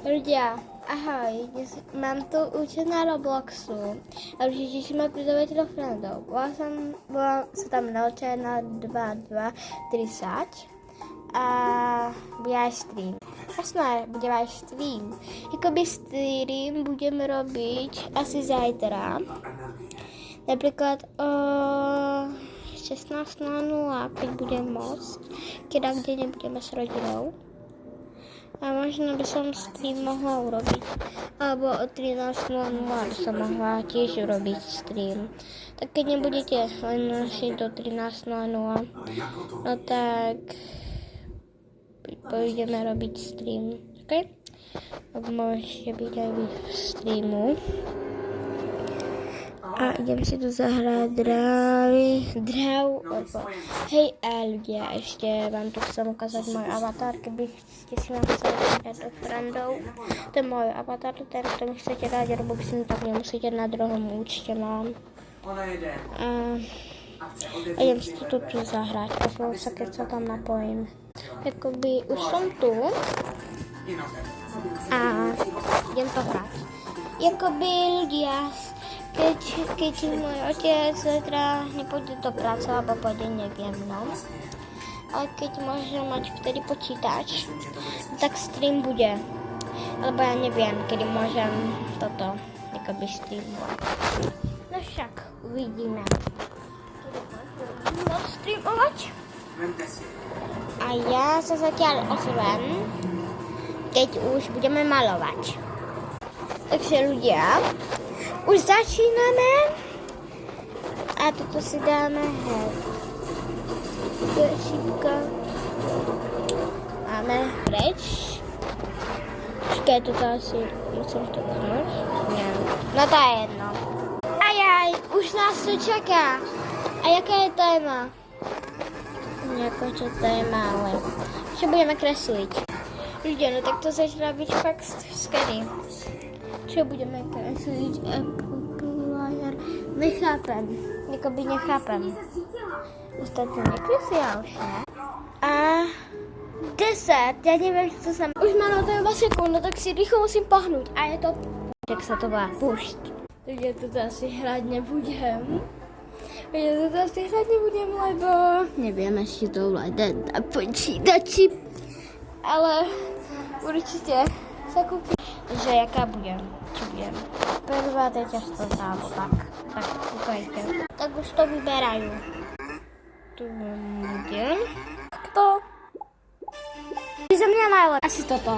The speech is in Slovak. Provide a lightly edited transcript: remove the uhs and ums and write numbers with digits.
Ľudia, ahoj, mám tu účet na Robloxu a určite si ma pridávajte do friendov. Volám sa tam Nelčana 2230 a bude aj stream. Jasné, bude aj stream. Jakoby stream budeme robiť asi zajtra. Napríklad o 16:00, keď budem môcť, keď kde nebudeme s rodinou. A možno by som stream mohla urobiť. Alebo o 13:00 by som mohla tiež urobiť stream. Tak keď nebudete len nosiť do 13:00, no tak pôjdeme robiť stream. OK? Môžete byť aj vy v streamu. A idem si tu zahrať drav. Hej ľudia, ešte vám tu chcem ukázať môj avatar, keby ste si ma chceli dať do friendov. To je môj avatar, ten, kto mi chcete dať Robuxy, tak nemusíte, na druhom účte mám. A idem si tu zahrať, pozriem sa, keď sa tam napojím. Jakoby už som tu a idem to hrať. Jakoby ľudia, keď môj otec zajtra nepôjde do práce, alebo pôjde, neviem, no. Ale keď môžem mať vtedy počítač, tak stream bude. Lebo ja neviem, kedy môžem toto jakoby streamovať. No však uvidíme. Kedy môžem streamovať. A ja sa zatiaľ ozvem, keď už budeme malovať. Takže ľudia, už začíname a toto si dáme šipka. Máme preč. Počkaj, toto asi musím to vzmať. Nie. No to je jedno. Ajaj, už nás to čaká. A jaká je téma? Nejaká čo téma, ale čo budeme kresliť? Ľudia, no tak to začína byť fakt skedy. Čo budeme kresliť? Nechápem. Jakoby nechápem. Ostatní nekreslia už, ne? A 10. Ja neviem, čo to sa... Už má na to iba sekundu, tak si rýchlo musím pohnúť. A je to... Tak sa to má púšť. Tak ja toto asi hrať nebudem. Lebo... Neviem ešte to ovládať na počítači. Ale určite sa kúpim. Že jaká budem, čo budem. Prvá teťažstvo alebo tak. Tak kúkajte. Tak už to vyberajú. Tu budem. Kto? Ty za mňa najlepšie. Asi toto.